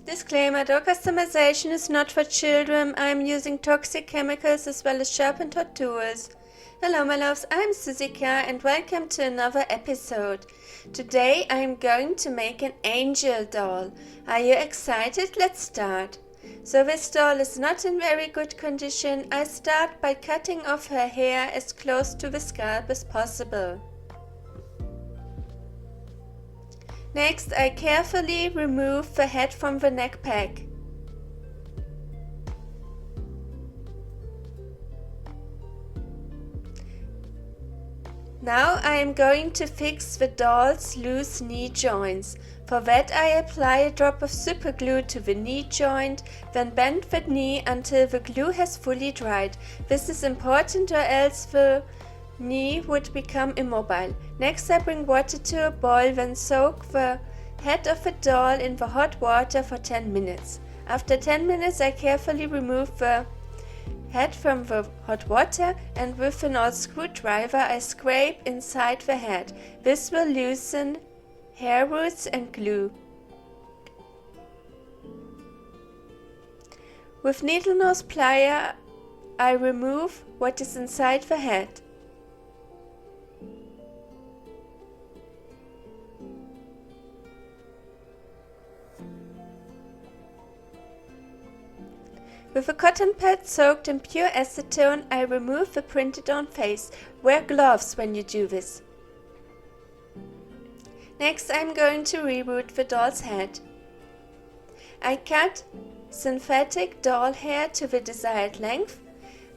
Disclaimer: doll customization is not for children. I am using toxic chemicals as well as sharp and hot tools. Hello my loves, I'm Susika and welcome to another episode. Today I am going to make an angel doll. Are you excited? Let's start. So this doll is not in very good condition. I start by cutting off her hair as close to the scalp as possible. Next, I carefully remove the head from the neck pack. Now I am going to fix the doll's loose knee joints. For that I apply a drop of super glue to the knee joint, then bend the knee until the glue has fully dried. This is important or else the knee would become immobile. Next I bring water to a boil, then soak the head of the doll in the hot water for 10 minutes. After 10 minutes I carefully remove the head from the hot water and with an old screwdriver I scrape inside the head. This will loosen hair roots and glue. With needle nose plier I remove what is inside the head. With a cotton pad soaked in pure acetone, I remove the printed on face. Wear gloves when you do this. Next I am going to reroot the doll's head. I cut synthetic doll hair to the desired length,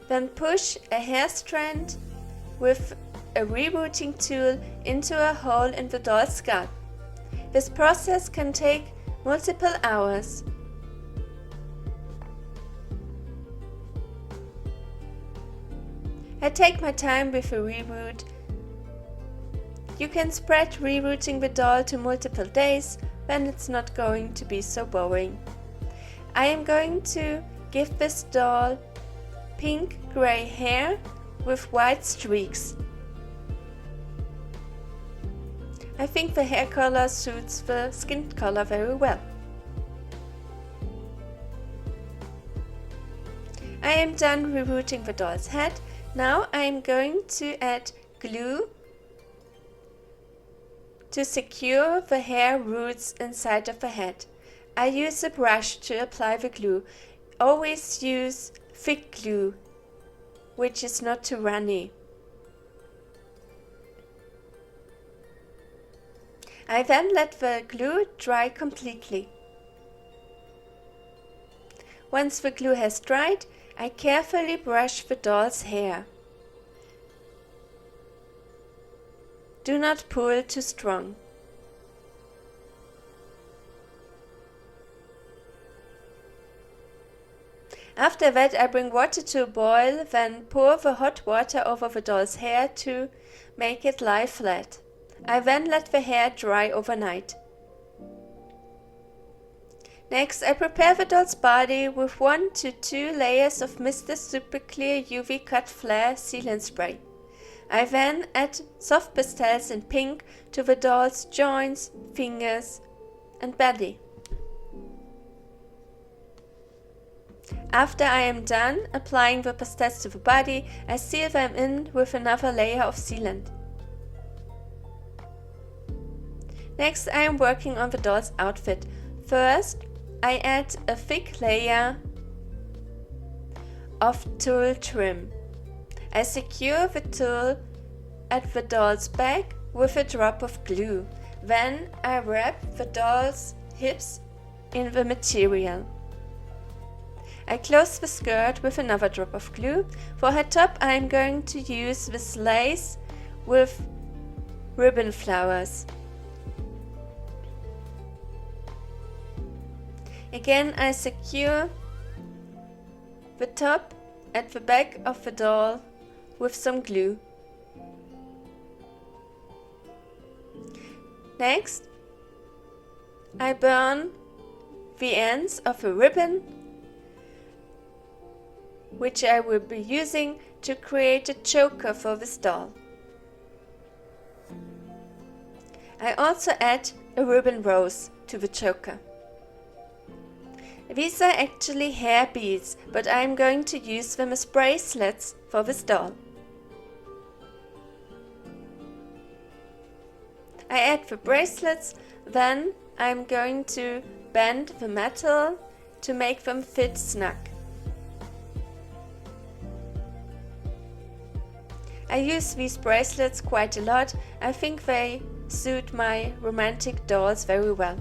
then push a hair strand with a rerooting tool into a hole in the doll's scalp. This process can take multiple hours. I take my time with a reroot. You can spread rerooting the doll to multiple days, then it's not going to be so boring. I am going to give this doll pink-gray hair with white streaks. I think the hair color suits the skin color very well. I am done rerooting the doll's head. Now I am going to add glue to secure the hair roots inside of the head. I use a brush to apply the glue. Always use thick glue, which is not too runny. I then let the glue dry completely. Once the glue has dried, I carefully brush the doll's hair. Do not pull too strong. After that I bring water to a boil, then pour the hot water over the doll's hair to make it lie flat. I then let the hair dry overnight. Next, I prepare the doll's body with 1 to 2 layers of Mr. Super Clear UV Cut Flare sealant spray. I then add soft pastels in pink to the doll's joints, fingers and belly. After I am done applying the pastels to the body, I seal them in with another layer of sealant. Next, I am working on the doll's outfit. First, I add a thick layer of tulle trim. I secure the tulle at the doll's back with a drop of glue. Then I wrap the doll's hips in the material. I close the skirt with another drop of glue. For her top I am going to use this lace with ribbon flowers. Again I secure the top at the back of the doll with some glue. Next, I burn the ends of a ribbon, which I will be using to create a choker for this doll. I also add a ribbon rose to the choker. These are actually hair beads, but I am going to use them as bracelets for this doll. I add the bracelets, then I am going to bend the metal to make them fit snug. I use these bracelets quite a lot. I think they suit my romantic dolls very well.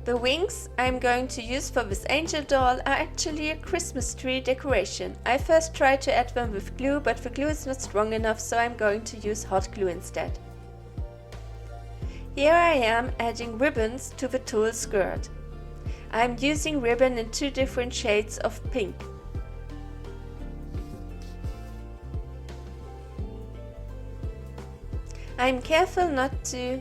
The wings I'm going to use for this angel doll are actually a Christmas tree decoration. I first tried to add them with glue, but the glue is not strong enough, so I'm going to use hot glue instead. Here I am adding ribbons to the tulle skirt. I'm using ribbon in 2 different shades of pink. I'm careful not to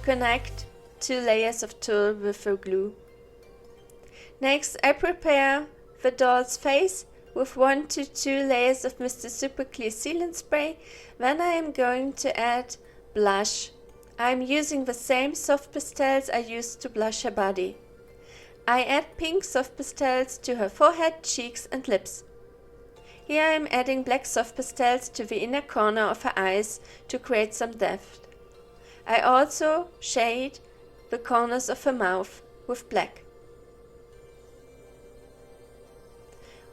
connect 2 layers of tulle with the glue. Next, I prepare the doll's face with 1 to 2 layers of Mr. Super Clear Sealant Spray. Then I am going to add blush. I'm using the same soft pastels I used to blush her body. I add pink soft pastels to her forehead, cheeks and lips. Here I am adding black soft pastels to the inner corner of her eyes to create some depth. I also shade the corners of her mouth with black.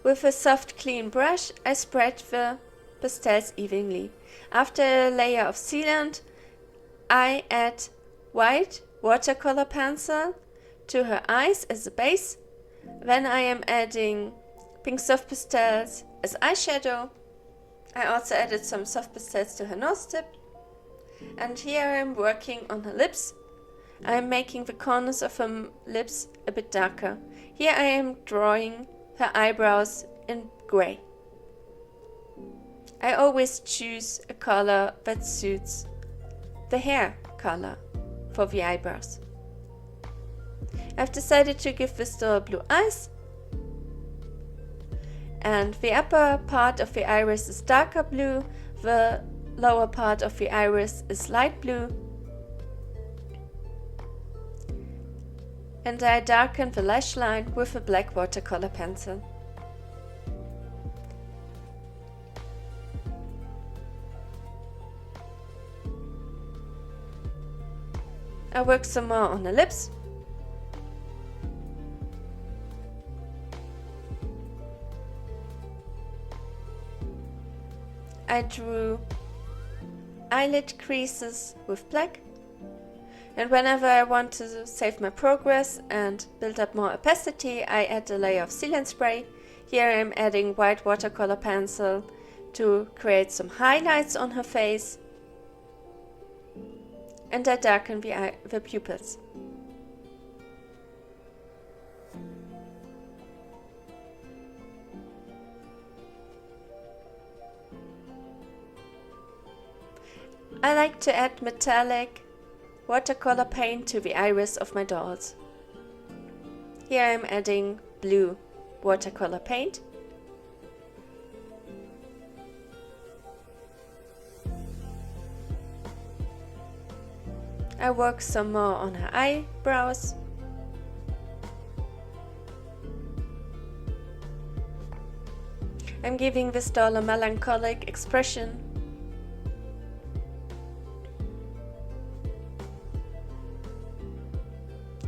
With a soft clean brush, I spread the pastels evenly. After a layer of sealant, I add white watercolor pencil to her eyes as a base. Then I am adding pink soft pastels as eyeshadow. I also added some soft pastels to her nose tip. And here I am working on her lips. I am making the corners of her lips a bit darker. Here I am drawing her eyebrows in gray. I always choose a color that suits the hair color for the eyebrows. I've decided to give this doll blue eyes, and the upper part of the iris is darker blue, the lower part of the iris is light blue, and I darken the lash line with a black watercolor pencil. I work some more on the lips. I drew eyelid creases with black. And whenever I want to save my progress and build up more opacity, I add a layer of sealant spray. Here I am adding white watercolor pencil to create some highlights on her face. And I darken the pupils. I like to add metallic watercolor paint to the iris of my dolls. Here I am adding blue watercolor paint. I work some more on her eyebrows. I'm giving this doll a melancholic expression.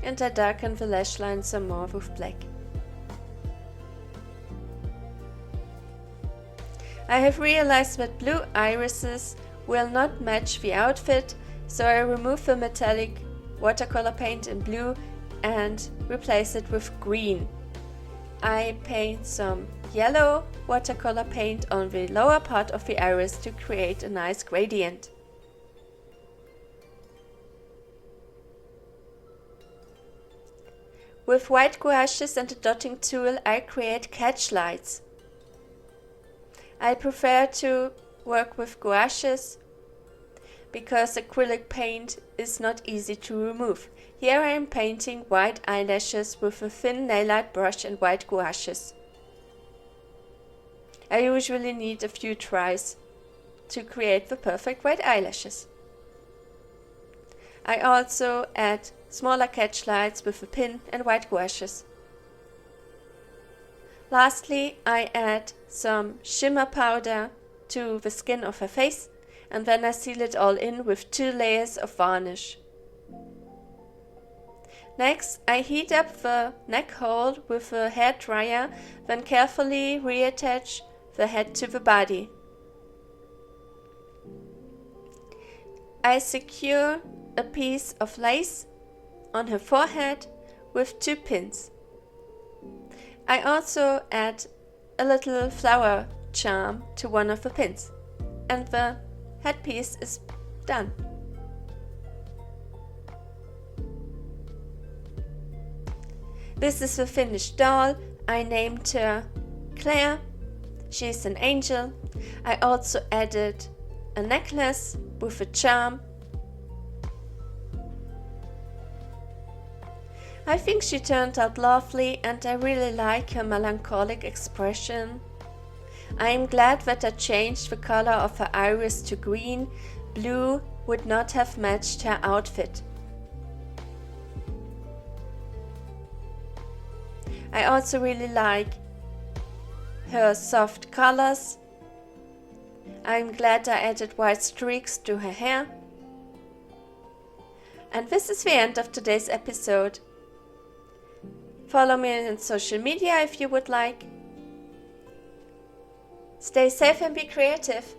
And I darken the lash line some more with black. I have realized that blue irises will not match the outfit, so I remove the metallic watercolor paint in blue and replace it with green. I paint some yellow watercolor paint on the lower part of the iris to create a nice gradient. With white gouaches and a dotting tool, I create catch lights. I prefer to work with gouaches because acrylic paint is not easy to remove. Here I am painting white eyelashes with a thin nail art brush and white gouaches. I usually need a few tries to create the perfect white eyelashes. I also add smaller catch lights with a pin and white gouaches. Lastly, I add some shimmer powder to the skin of her face, and then I seal it all in with 2 layers of varnish. Next, I heat up the neck hole with a hair dryer, then carefully reattach the head to the body. I secure a piece of lace on her forehead with 2 pins. I also add a little flower charm to one of the pins, and the headpiece is done. This is the finished doll. I named her Claire. She's an angel. I also added a necklace with a charm. I think she turned out lovely, and I really like her melancholic expression. I am glad that I changed the color of her iris to green. Blue would not have matched her outfit. I also really like her soft colors. I'm glad I added white streaks to her hair. And this is the end of today's episode. Follow me on social media if you would like. Stay safe and be creative.